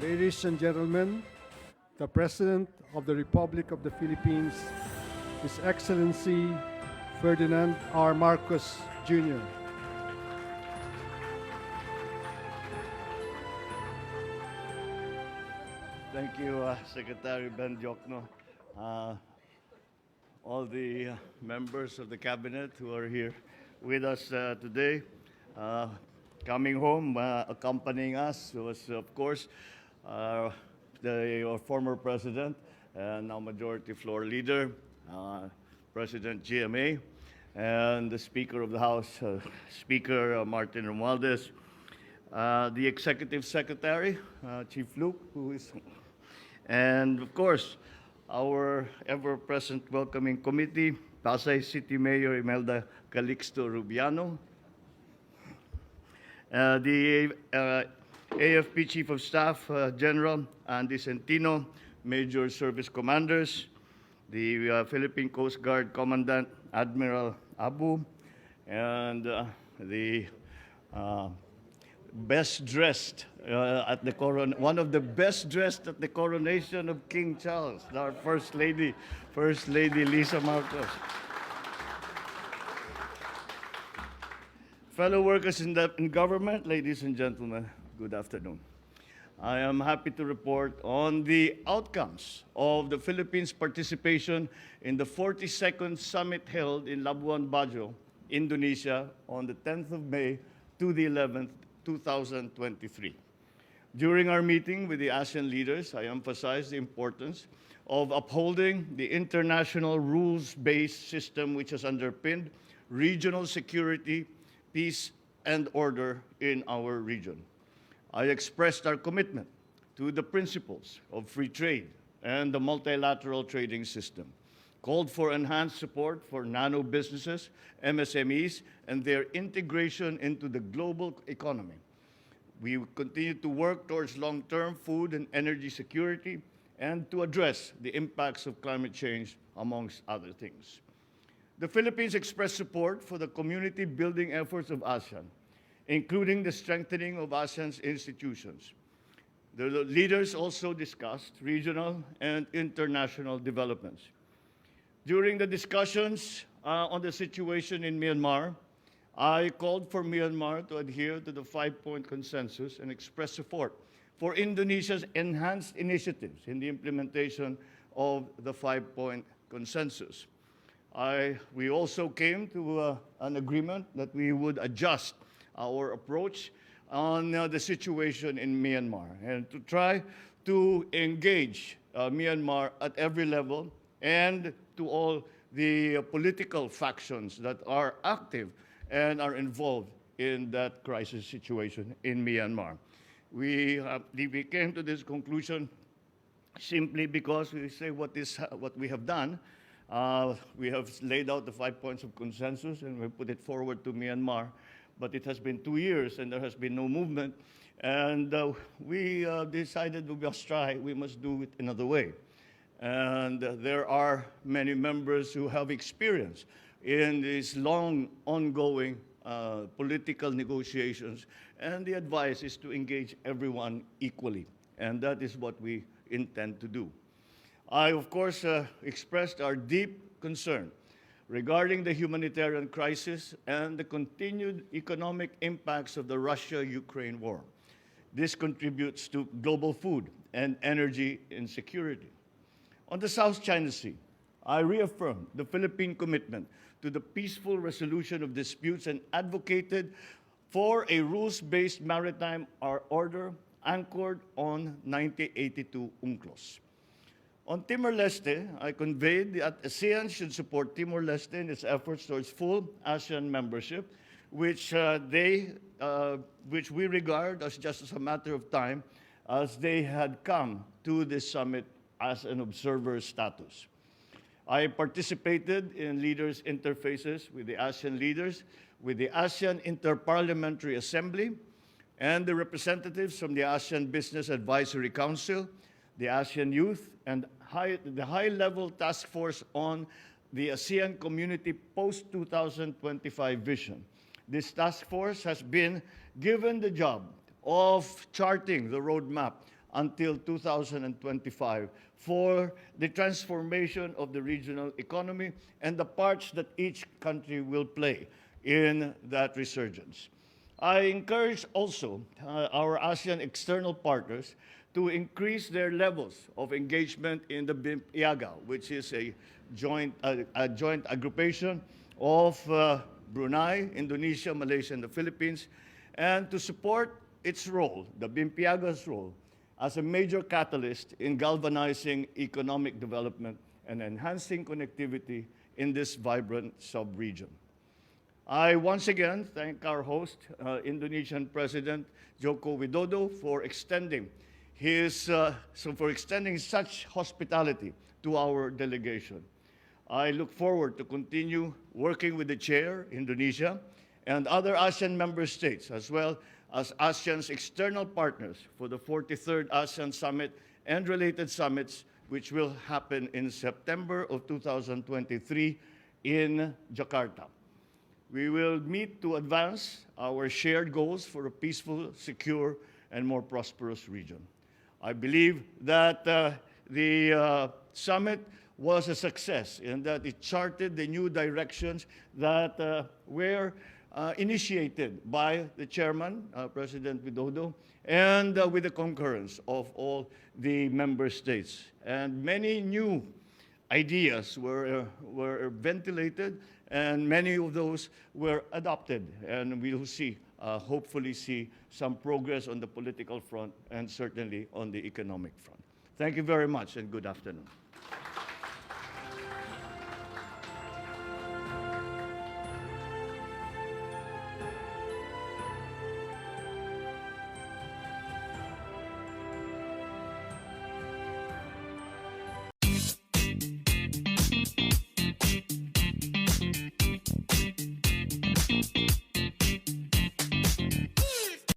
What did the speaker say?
Ladies and gentlemen, the President of the Republic of the Philippines, His Excellency Ferdinand R. Marcos Jr. Thank you, Secretary Ben Jokno. Uh, all the members of the cabinet who are here with us today. Uh, Coming home, accompanying us was, of course, our former president and now majority floor leader, President GMA, and the Speaker of the House, Speaker Martin Romualdez, the Executive Secretary, Chief Luke, who is, and of course, our ever-present welcoming committee, Pasay City Mayor Imelda Calixto Rubiano, the AFP Chief of Staff, General Andy Centino, Major Service Commanders, the Philippine Coast Guard Commandant, Admiral Abu, and the best dressed at the one of the best dressed at the coronation of King Charles, our First Lady Lisa Marcos. Fellow workers in government, ladies and gentlemen, good afternoon. I am happy to report on the outcomes of the Philippines' participation in the 42nd summit held in Labuan Bajo, Indonesia, on the 10th of May to the 11th, 2023. During our meeting with the ASEAN leaders, I emphasized the importance of upholding the international rules-based system which has underpinned regional security, peace, and order in our region. I expressed our commitment to the principles of free trade and the multilateral trading system, called for enhanced support for nano businesses, MSMEs, and their integration into the global economy. We continue to work towards long-term food and energy security and to address the impacts of climate change, amongst other things. The Philippines expressed support for the community-building efforts of ASEAN, including the strengthening of ASEAN's institutions. The leaders also discussed regional and international developments. During the discussions on the situation in Myanmar, I called for Myanmar to adhere to the 5-point consensus and express support for Indonesia's enhanced initiatives in the implementation of the 5-point consensus. We also came to an agreement that we would adjust our approach on the situation in Myanmar and to try to engage Myanmar at every level and to all the political factions that are active and are involved in that crisis situation in Myanmar. We came to this conclusion simply because we say what we have done. We have laid out the 5 points of consensus and we put it forward to Myanmar, but it has been 2 years and there has been no movement. And we decided we must try, we must do it another way. And there are many members who have experience in these long, ongoing political negotiations, and the advice is to engage everyone equally, and that is what we intend to do. I, of course, expressed our deep concern regarding the humanitarian crisis and the continued economic impacts of the Russia-Ukraine war. This contributes to global food and energy insecurity. On the South China Sea, I reaffirmed the Philippine commitment to the peaceful resolution of disputes and advocated for a rules-based maritime order anchored on 1982 UNCLOS. On Timor-Leste, I conveyed that ASEAN should support Timor-Leste in its efforts towards full ASEAN membership, which we regard as just as a matter of time, as they had come to this summit as an observer status. I participated in leaders' interfaces with the ASEAN leaders, with the ASEAN Inter-Parliamentary Assembly, and the representatives from the ASEAN Business Advisory Council, the ASEAN Youth, and the high-level task force on the ASEAN Community Post-2025 Vision. This task force has been given the job of charting the roadmap until 2025 for the transformation of the regional economy and the parts that each country will play in that resurgence. I encourage also our ASEAN external partners to increase their levels of engagement in the BIMP-IAGA, which is a joint aggregation of Brunei, Indonesia, Malaysia, and the Philippines, and to support its role, the BIMP-IAGA's role, as a major catalyst in galvanizing economic development and enhancing connectivity in this vibrant sub-region. I once again thank our host, Indonesian President Joko Widodo, for extending such hospitality to our delegation. I look forward to continue working with the chair, Indonesia, and other ASEAN member states, as well as ASEAN's external partners for the 43rd ASEAN Summit and related summits, which will happen in September of 2023 in Jakarta. We will meet to advance our shared goals for a peaceful, secure, and more prosperous region. I believe that the summit was a success in that it charted the new directions that were initiated by the chairman, President Widodo, and with the concurrence of all the member states. And many new ideas were ventilated, and many of those were adopted. And we will see, hopefully see some progress on the political front and certainly on the economic front. Thank you very much and good afternoon.